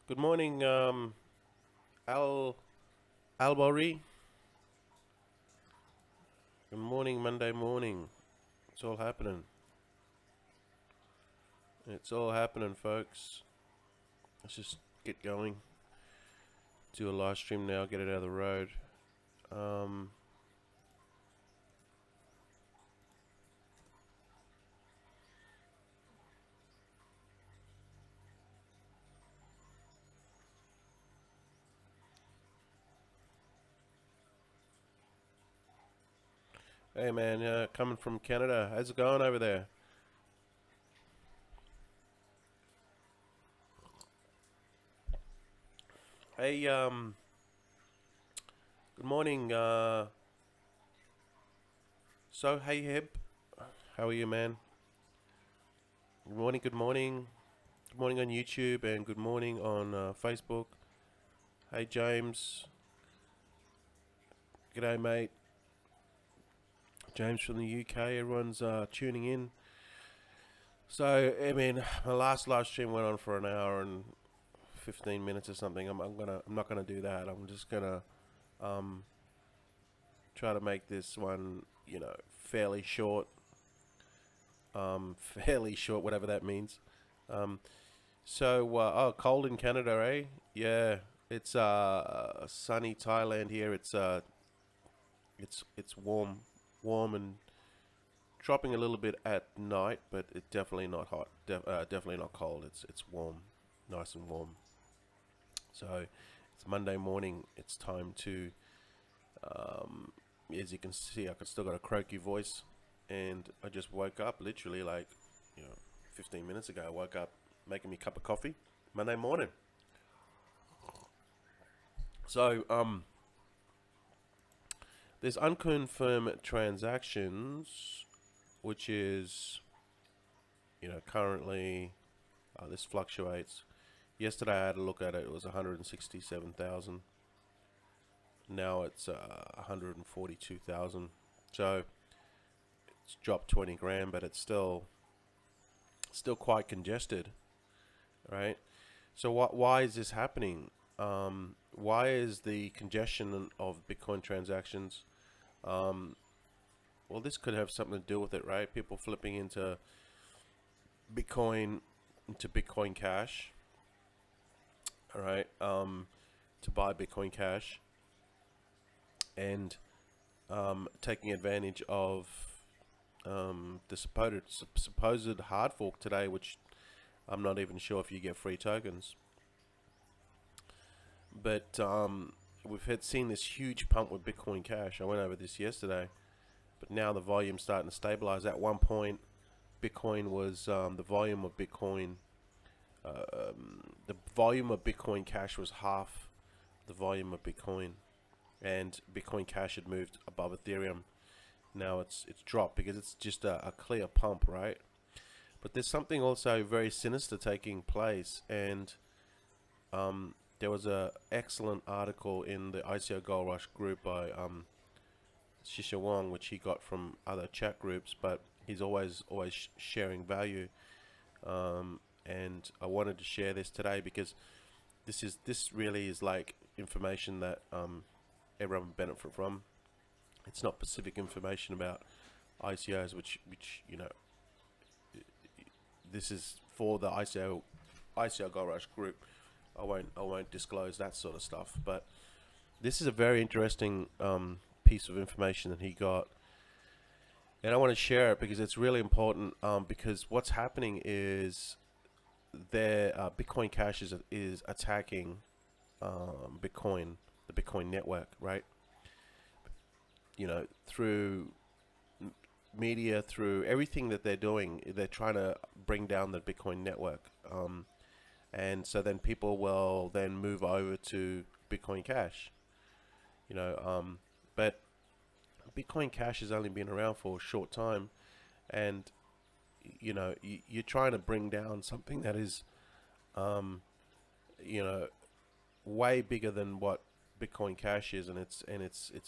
Good morning, Albori. Good morning, Monday morning. It's all happening. It's all happening, folks. Let's just get going. Do a live stream now. Get it out of the road. Hey, man. Coming from Canada. How's it going over there? Hey, good morning, So, hey, Hip. How are you, man? Good morning, good morning. Good morning on YouTube and good morning on Facebook. Hey, James. G'day, mate. James from the UK. Everyone's tuning in. So, I mean, my last live stream went on for an hour and 15 minutes or something. I'm not gonna do that. I'm just gonna try to make this one, you know, fairly short. Fairly short, whatever that means. Oh, cold in Canada, eh? Yeah, it's sunny Thailand here. It's warm and dropping a little bit at night, but it's definitely not hot. Definitely not cold. It's warm, nice and warm. So it's Monday morning. It's time to, as you can see, I still got a croaky voice, and I just woke up literally like, 15 minutes ago. I woke up making me a cup of coffee. Monday morning. So there's unconfirmed transactions, which is, currently, this fluctuates. Yesterday I had a look at it. It was 167,000. Now it's 142,000. So it's dropped 20 grand, but it's still quite congested, right? So why is this happening? Why is the congestion of Bitcoin transactions? Well, this could have something to do with it, right? People flipping into Bitcoin Cash, all right, to buy Bitcoin Cash, and taking advantage of the supposed hard fork today, which I'm not even sure if you get free tokens. But we've seen this huge pump with Bitcoin Cash. I went over this yesterday, but now the volume's starting to stabilize. At one point, Bitcoin was the volume of Bitcoin Cash was half the volume of Bitcoin, and Bitcoin Cash had moved above Ethereum. Now it's dropped because it's just a clear pump, right? But there's something also very sinister taking place, and there was a excellent article in the ICO Gold Rush group by Shisha Wong, which he got from other chat groups, but he's always sharing value. And I wanted to share this today because this really is like information that everyone will benefit from. It's not specific information about ICOs, which this is for the ICO Gold Rush group. I won't disclose that sort of stuff, but this is a very interesting piece of information that he got. And I want to share it because it's really important. Because what's happening is their Bitcoin Cash is attacking Bitcoin, the Bitcoin network, right? You know, through media, through everything that they're doing, they're trying to bring down the Bitcoin network. And so then people will then move over to Bitcoin Cash. You know, but Bitcoin Cash has only been around for a short time, and you know, you're trying to bring down something that is, you know, way bigger than what Bitcoin Cash is, and it's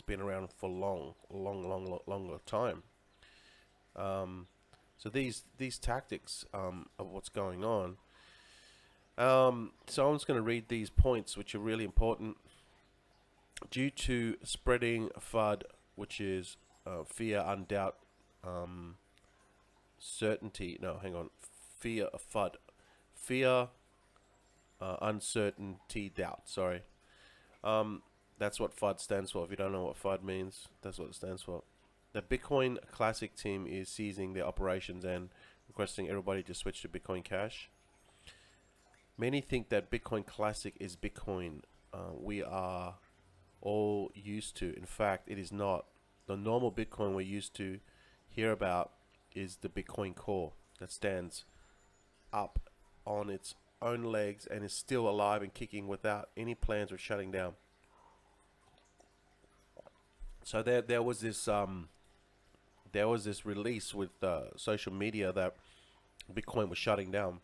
been around for longer time. So these tactics of what's going on. So I'm just going to read these points, which are really important. Due to spreading FUD, which is fear, undoubt, certainty. No, hang on. Fear, FUD. Fear, uncertainty, doubt. Sorry. That's what FUD stands for. If you don't know what FUD means, that's what it stands for. The Bitcoin Classic team is seizing their operations and requesting everybody to switch to Bitcoin Cash. Many think that Bitcoin Classic is Bitcoin. We are all used to. In fact, it is not. The normal Bitcoin we're used to hear about is the Bitcoin core that stands up on its own legs and is still alive and kicking without any plans of shutting down. So there was this release with social media that Bitcoin was shutting down,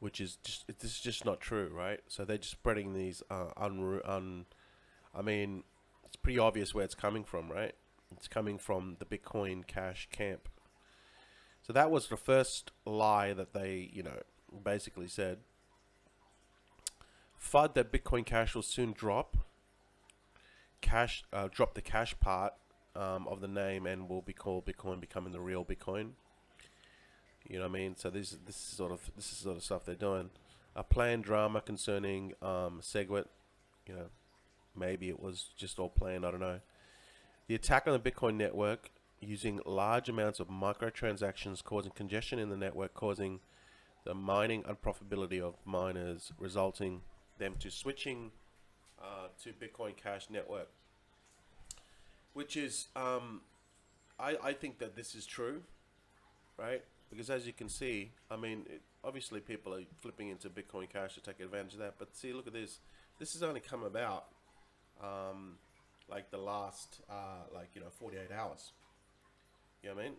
which is this is just not true, right? So they're just spreading these I mean, it's pretty obvious where it's coming from, right? It's coming from the Bitcoin Cash camp. So that was the first lie that they, you know, basically said. FUD that Bitcoin Cash will soon drop. Drop the cash part of the name and will be called Bitcoin, becoming the real Bitcoin. You know what I mean? So this is sort of stuff they're doing. A planned drama concerning SegWit, you know, maybe it was just all planned, I don't know. The attack on the Bitcoin network using large amounts of microtransactions causing congestion in the network, causing the mining unprofitability of miners, resulting them to switching to Bitcoin Cash network. Which is, I think that this is true, right? Because as you can see, I mean, obviously people are flipping into Bitcoin Cash to take advantage of that. But see, look at this. This has only come about like the last, 48 hours. You know what I mean?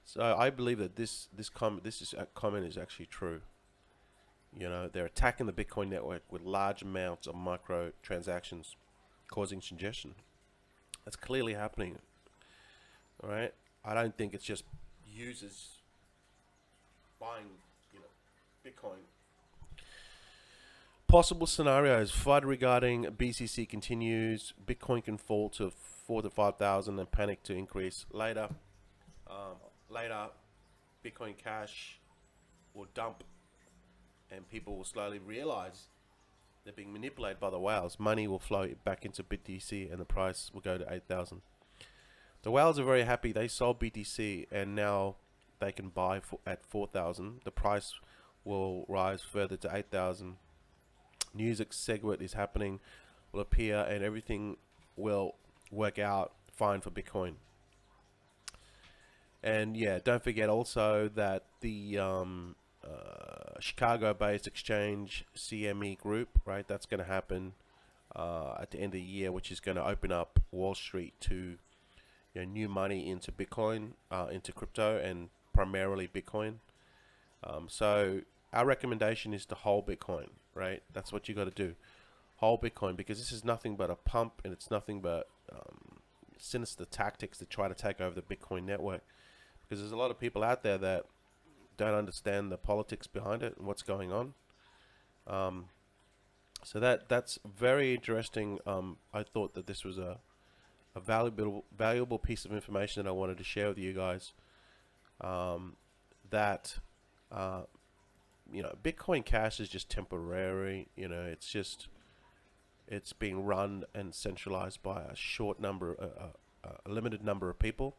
So I believe that this comment is actually true. You know, they're attacking the Bitcoin network with large amounts of micro transactions, causing congestion. That's clearly happening. All right. I don't think it's just users buying, you know, Bitcoin. Possible scenarios: FUD regarding BCC continues. Bitcoin can fall to 4,000 to 5,000 and panic to increase later. Later, Bitcoin Cash will dump, and people will slowly realize they're being manipulated by the whales. Money will flow back into BTC, and the price will go to 8,000. The whales are very happy. They sold BTC, and now they can buy at 4,000. The price will rise further to 8,000. News that SegWit is happening will appear, and everything will work out fine for Bitcoin. And yeah, don't forget also that the Chicago-based exchange CME Group, right? That's going to happen at the end of the year, which is going to open up Wall Street to, you know, new money into Bitcoin, into crypto, and primarily Bitcoin. So our recommendation is to hold Bitcoin, right? That's what you got to do. Hold Bitcoin, because this is nothing but a pump, and it's nothing but sinister tactics to try to take over the Bitcoin network. Because there's a lot of people out there that don't understand the politics behind it and what's going on. So that's very interesting. I thought that this was a valuable piece of information that I wanted to share with you guys. That you know, Bitcoin Cash is just temporary. You know, it's being run and centralized by a limited number of people.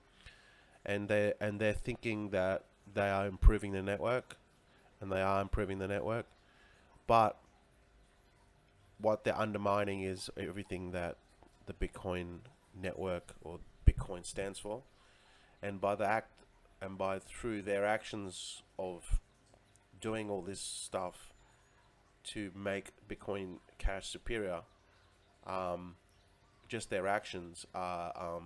and they're thinking that they are improving the network, and they are improving the network, but what they're undermining is everything that the Bitcoin network or Bitcoin stands for, and through their actions of doing all this stuff to make Bitcoin Cash superior, just their actions are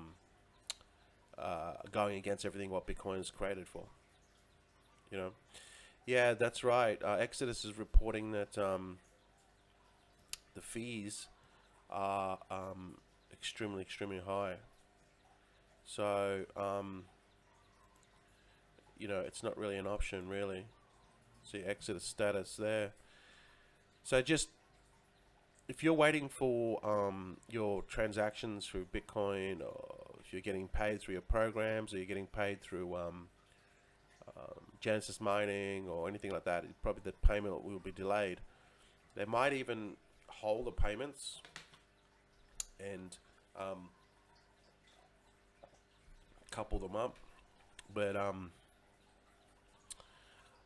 going against everything what Bitcoin is created for. You know, yeah, that's right. Exodus is reporting that the fees are extremely high. So you know, it's not really an option, really. See Exodus status there. So just, if you're waiting for your transactions through Bitcoin, or if you're getting paid through your programs, or you're getting paid through Genesis mining or anything like that, probably the payment will be delayed. They might even hold the payments and couple them up, but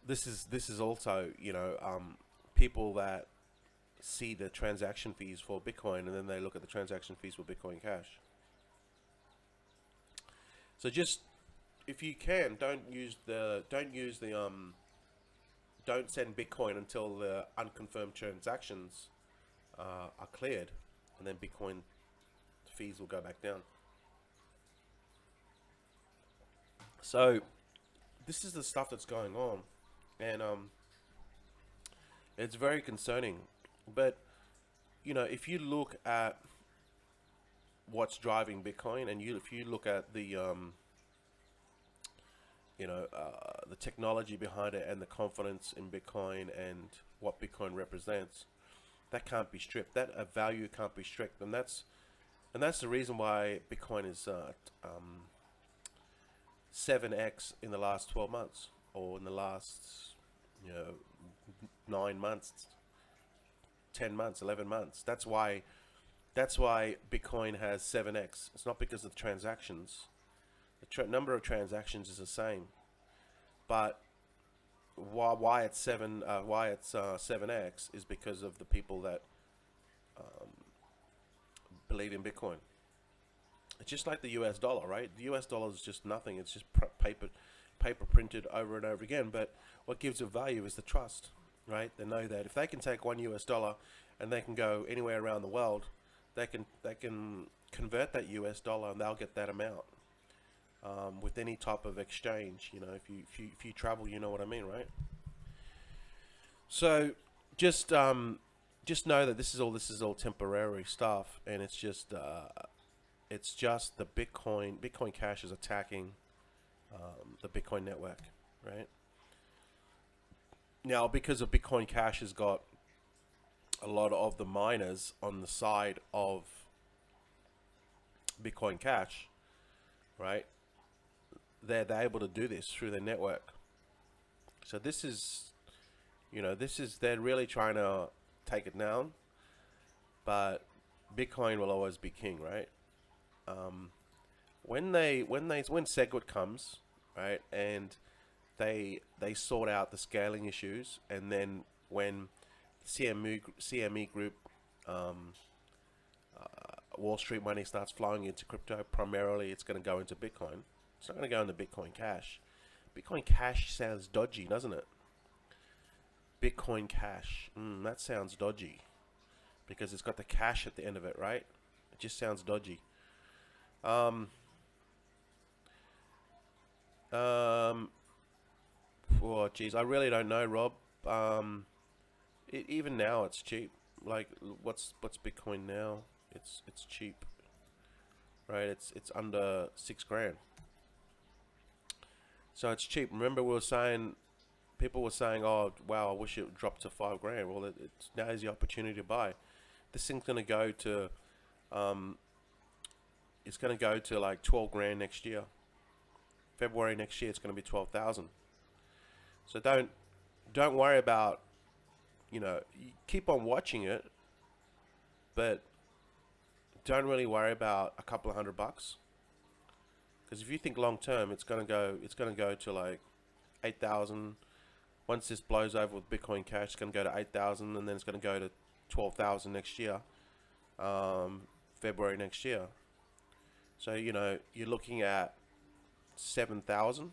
this is also, you know, people that see the transaction fees for Bitcoin, and then they look at the transaction fees for Bitcoin Cash. So just, if you can, don't send Bitcoin until the unconfirmed transactions are cleared, and then Bitcoin fees will go back down. So this is the stuff that's going on, and it's very concerning. But you know, if you look at what's driving Bitcoin, and if you look at the you know, the technology behind it, and the confidence in Bitcoin, and what Bitcoin represents, that can't be stripped. That value can't be stripped, and that's the reason why Bitcoin is 7x in the last 12 months, or in the last, you know, 9 months, 10 months, 11 months. That's why Bitcoin has 7x. It's not because of the transactions. The number of transactions is the same, but why it's 7x is because of the people that believe in Bitcoin. It's just like the US dollar, right? The US dollar is just nothing. It's just paper printed over and over again. But what gives it value is the trust, right? They know that if they can take $1 US and they can go anywhere around the world, they can convert that US dollar, and they'll get that amount with any type of exchange. You know, if you travel, you know what I mean, right? So just know that this is all temporary stuff, and it's just the Bitcoin Cash is attacking the Bitcoin network, right? Now, because of Bitcoin Cash has got a lot of the miners on the side of Bitcoin Cash, right? They're able to do this through their network. So this is, you know, they're really trying to take it down, but Bitcoin will always be king, right? When SegWit comes, right, and they sort out the scaling issues, and then when CME Group Wall Street money starts flowing into crypto, primarily it's going to go into Bitcoin. It's not going to go into Bitcoin Cash. Bitcoin Cash sounds dodgy, doesn't it? Bitcoin Cash, that sounds dodgy, because it's got the cash at the end of it, right? It just sounds dodgy. Oh geez, I really don't know, Rob. Even now it's cheap. Like, what's Bitcoin now? It's cheap, right? It's under $6,000. So it's cheap. Remember, people were saying, oh wow, I wish it dropped to $5,000. Well, now is the opportunity to buy. This thing's going to go to it's going to go to like $12,000 next year. February next year, it's going to be 12,000. So don't worry about, you know, you keep on watching it, but don't really worry about a couple of $100, because Because if you think long term, it's gonna go to like 8,000. Once this blows over with Bitcoin Cash, it's gonna go to 8,000, and then it's gonna go to 12,000 next year, February next year. So you know you're looking at 7,000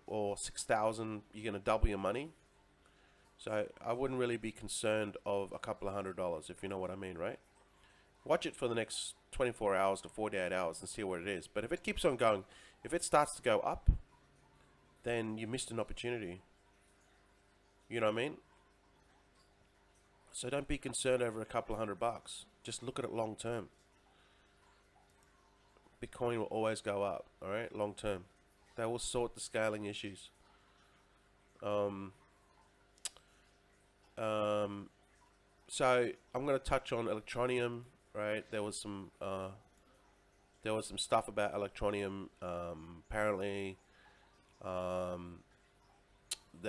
or 6,000. You're gonna double your money. So I wouldn't really be concerned of a couple of $100, if you know what I mean, right? Watch it for the next 24 hours to 48 hours and see what it is. But if it keeps on going, if it starts to go up, then you missed an opportunity. You know what I mean? So don't be concerned over a couple of $100. Just look at it long term. Bitcoin will always go up, all right, long term. They will sort the scaling issues. So I'm going to touch on Electronium, right? There was some stuff about Electronium. Apparently, they're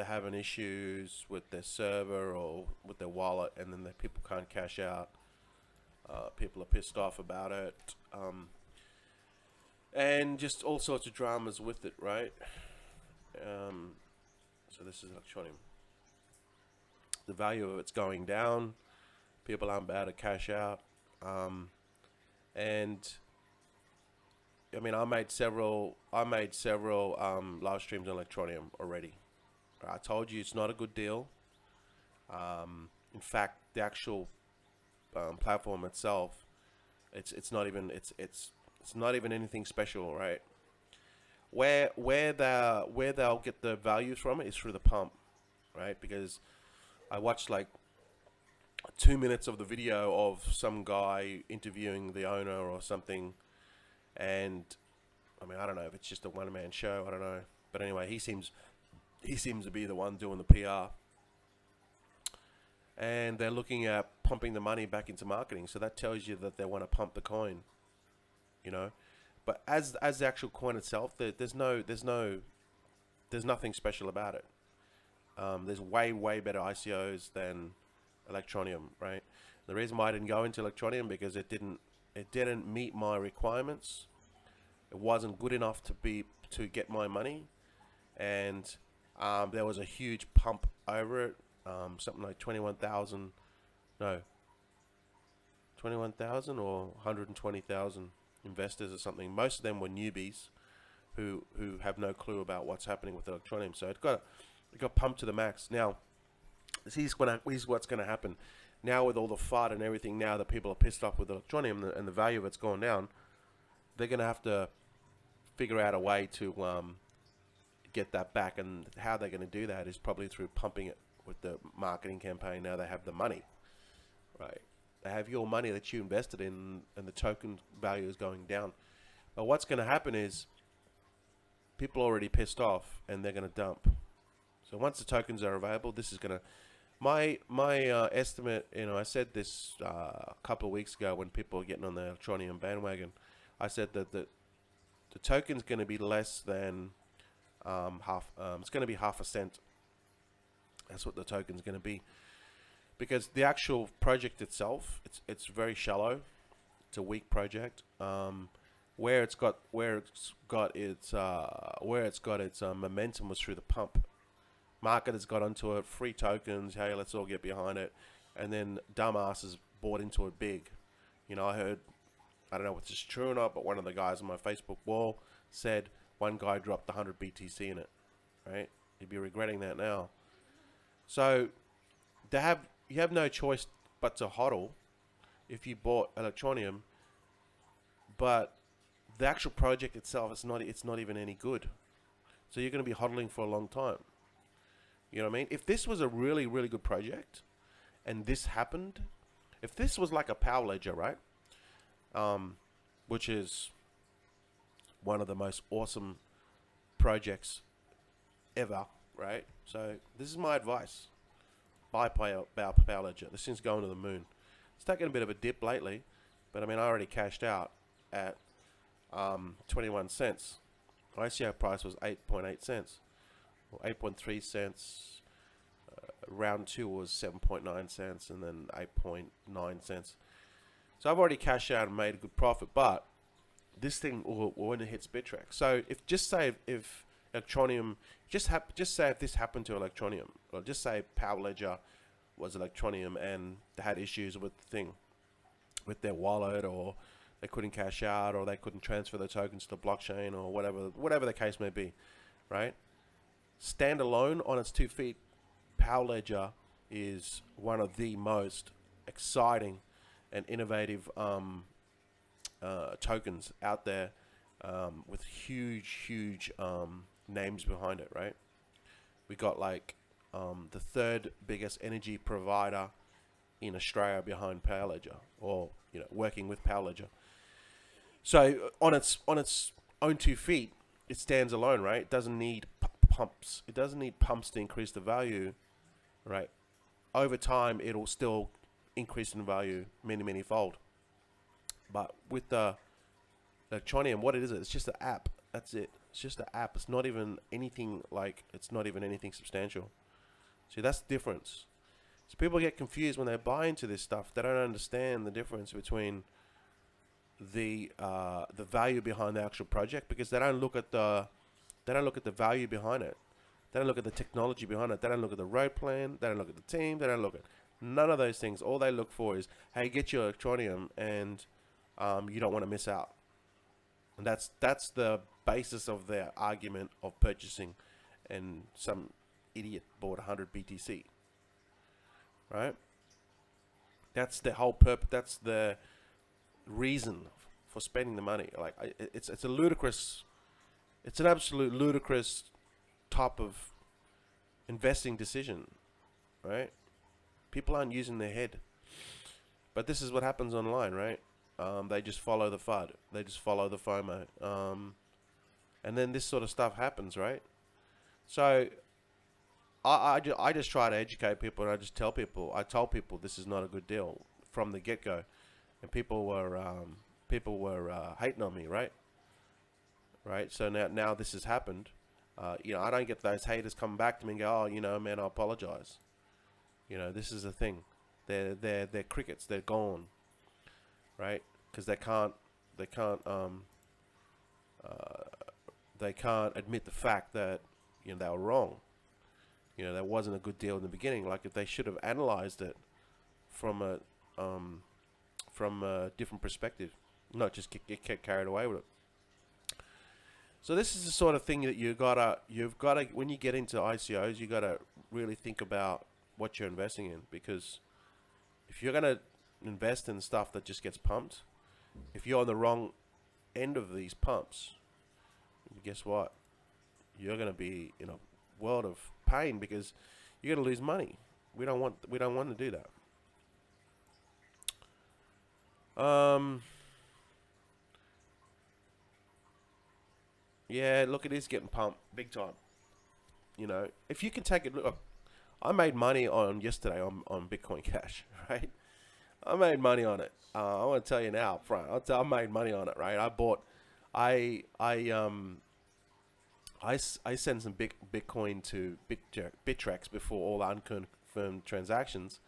having issues with their server or with their wallet, and then the people can't cash out. People are pissed off about it, and just all sorts of dramas with it, right? So this is Electronium. The value of it's going down. People aren't about to cash out, and I mean, I made several live streams on Electronium already. I told you it's not a good deal. In fact, the actual platform itself, it's not even anything special, right? Where they'll get the value from it is through the pump, right? Because I watched like 2 minutes of the video of some guy interviewing the owner or something, and I mean, I don't know if it's just a one-man show, I don't know, but anyway, he seems to be the one doing the PR, and they're looking at pumping the money back into marketing. So that tells you that they want to pump the coin, you know. But as the actual coin itself, there's nothing special about it. There's way better ICOs than Electronium, right? The reason why I didn't go into Electronium because it didn't meet my requirements. It wasn't good enough to get my money, and there was a huge pump over it, something like 21,000 or 120,000 investors or something. Most of them were newbies who have no clue about what's happening with Electronium. So it got pumped to the max. Now, here's what's going to happen. Now with all the FUD and everything, now that people are pissed off with Electronium and the value of it's gone down, they're going to have to figure out a way to get that back. And how they're going to do that is probably through pumping it with the marketing campaign. Now they have the money, right? They have your money that you invested in, and the token value is going down. But what's going to happen is people are already pissed off, and they're going to dump. So once the tokens are available, this is going to... My estimate, you know, I said this a couple of weeks ago when people were getting on the Electronium bandwagon. I said that the token's going to be less than it's going to be half a cent. That's what the token's going to be, because the actual project itself, it's very shallow. It's a weak project. Where it's got its momentum was through the pump. Market has got onto it, free tokens, hey, let's all get behind it, and then dumbasses bought into it big. You know, I heard, I don't know if it's true or not, but one of the guys on my Facebook wall said one guy dropped 100 BTC in it, right? He'd be regretting that now. So you have no choice but to hodl if you bought Electronium, but the actual project itself, it's not even any good. So you're going to be hodling for a long time. You know what I mean? If this was a really good project, and this happened, if this was like a Power Ledger, right? Which is one of the most awesome projects ever, right? So this is my advice: buy Power Ledger. This thing's going to the moon. It's taken a bit of a dip lately, but I mean, I already cashed out at 21 cents. ICO price was 8.8 cents. Or 8.3 cents. Round 2 was 7.9 cents, and then 8.9 cents. So I've already cashed out and made a good profit, but this thing will when it hits Bittrex. So if just say if Electronium, just say if this happened to Electronium, or just say Power Ledger was Electronium and they had issues with the thing, with their wallet, or they couldn't cash out, or they couldn't transfer the tokens to the blockchain, or whatever the case may be, right? Standalone on its 2 feet, Power Ledger is one of the most exciting and innovative tokens out there, with huge names behind it, right? We got like the 3rd biggest energy provider in Australia behind Power Ledger, or working with Power Ledger. So on its own 2 feet, it stands alone, right? It doesn't need pumps. It doesn't need pumps to increase the value, right? Over time, it'll still increase in value many fold. But with the Electronium, what it is, it's just an app. That's it. It's just an app. It's not even anything substantial. See, that's the difference. So people get confused when they buy into this stuff. They don't understand the difference between the value behind the actual project, because they don't look at the value behind it. They don't look at the technology behind it. They don't look at the road plan. They don't look at the team. They don't look at none of those things. All they look for is, hey, get your Electronium, and you don't want to miss out. And that's the basis of their argument of purchasing. And some idiot bought 100 BTC, right? That's the whole purpose. That's the reason for spending the money. Like, it's a ludicrous, it's an absolute ludicrous type of investing decision, right? People aren't using their head. But this is what happens online, right? They just follow the FUD. They just follow the FOMO. And then this sort of stuff happens, right? So I just try to educate people, and I just tell people, I told people this is not a good deal from the get-go. And people were hating on me, right? Right? So now this has happened. I don't get those haters coming back to me and go, oh, man, I apologize. This is the thing. They're crickets. They're gone, right? Because they can't admit the fact that they were wrong. That wasn't a good deal in the beginning. Like, if they should have analyzed it from a different perspective, not just get carried away with it. So this is the sort of thing that you've gotta when you get into ICOs, you gotta really think about what you're investing in, because if you're gonna invest in stuff that just gets pumped, if you're on the wrong end of these pumps, guess what? You're gonna be in a world of pain, because you're gonna lose money. We don't want to do that. Yeah, look, it is getting pumped big time. If you can take it, look, I made money on yesterday on Bitcoin Cash, right? I made money on it. I want to tell you now up front. I made money on it, right? I sent some Bitcoin to Bittrex before all the unconfirmed transactions,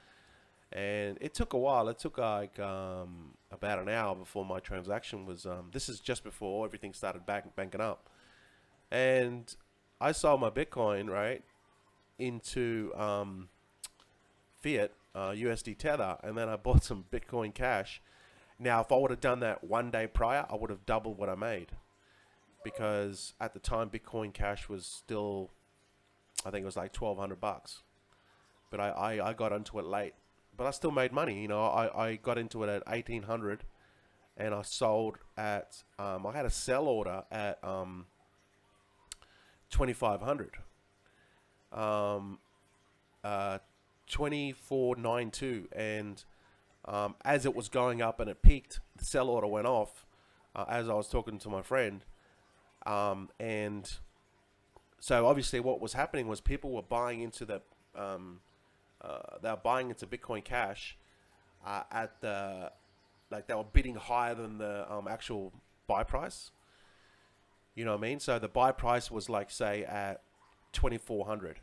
and it took a while. It took like about an hour before my transaction was. This is just before everything started banking up, and I sold my Bitcoin right into fiat USD Tether, and then I bought some Bitcoin Cash. Now, if I would have done that one day prior, I would have doubled what I made, because at the time Bitcoin Cash was still, I think it was like $1,200 bucks, but I got into it late, but I still made money. I got into it at 1,800, and I sold at I had a sell order at 2,500, 2492, and as it was going up and it peaked, the sell order went off as I was talking to my friend. And so obviously what was happening was people were buying into they were buying into Bitcoin Cash at the, like, they were bidding higher than the actual buy price. You know what I mean? So the buy price was, like, say at 2,400,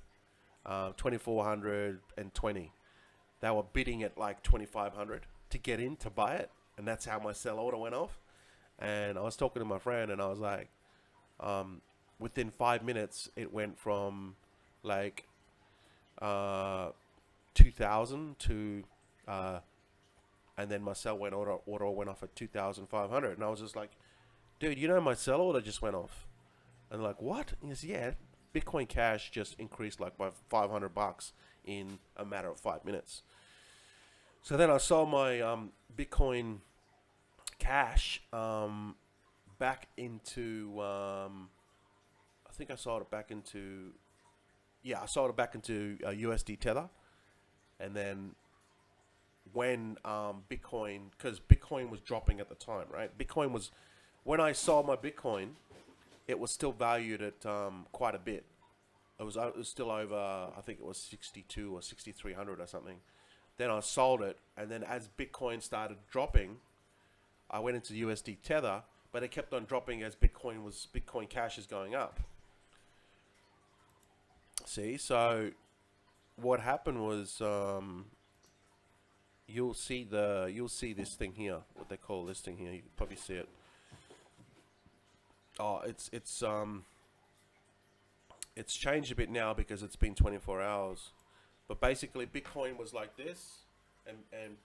2,420. They were bidding at like 2,500 to get in to buy it, and that's how my sell order went off. And I was talking to my friend, and I was like, within 5 minutes, it went from like 2,000 to, and then my sell order went off at 2,500, and I was just like, dude, you know my sell order just went off. And like, what? And he goes, yeah, Bitcoin Cash just increased like by $500 in a matter of 5 minutes. So then I sold my Bitcoin Cash back into, I think I sold it back into, yeah, I sold it back into USD Tether. And then when Bitcoin, because Bitcoin was dropping at the time, right? Bitcoin was, when I sold my Bitcoin, it was still valued at quite a bit. It was still over, I think it was 62 or 6,300 or something. Then I sold it, and then as Bitcoin started dropping, I went into USD Tether, but it kept on dropping as Bitcoin Cash is going up. See, so what happened was, you'll see this thing here, what they call this thing here. You can probably see it. Oh, it's changed a bit now because it's been 24 hours. But basically, Bitcoin was like this, and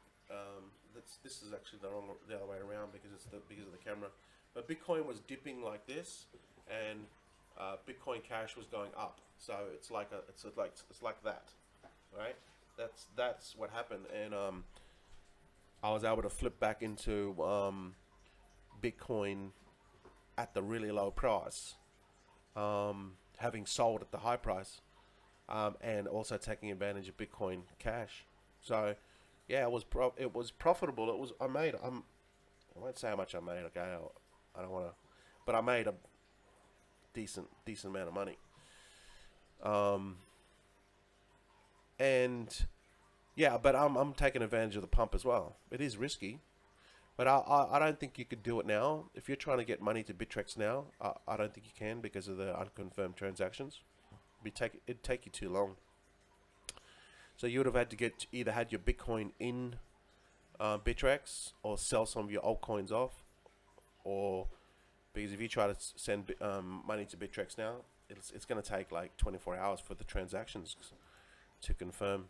this is actually the other way around because because of the camera. But Bitcoin was dipping like this, and Bitcoin Cash was going up. So it's like that, right? That's what happened, and I was able to flip back into Bitcoin at the really low price, having sold at the high price, and also taking advantage of Bitcoin Cash. So yeah, it was profitable. I won't say how much I made. Okay, I don't want to, but I made a decent amount of money. And yeah, but I'm taking advantage of the pump as well. It is risky, but I don't think you could do it now. If you're trying to get money to Bittrex now, I don't think you can because of the unconfirmed transactions. It'd take you too long. So you would have had to either had your Bitcoin in Bittrex or sell some of your altcoins off, or because if you try to send money to Bittrex now, it's going to take like 24 hours for the transactions to confirm.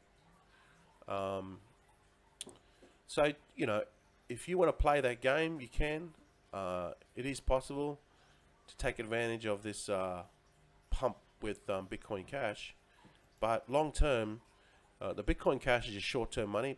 So you know, if you want to play that game, you can. It is possible to take advantage of this pump with Bitcoin Cash, but long term, the Bitcoin Cash is just short term money.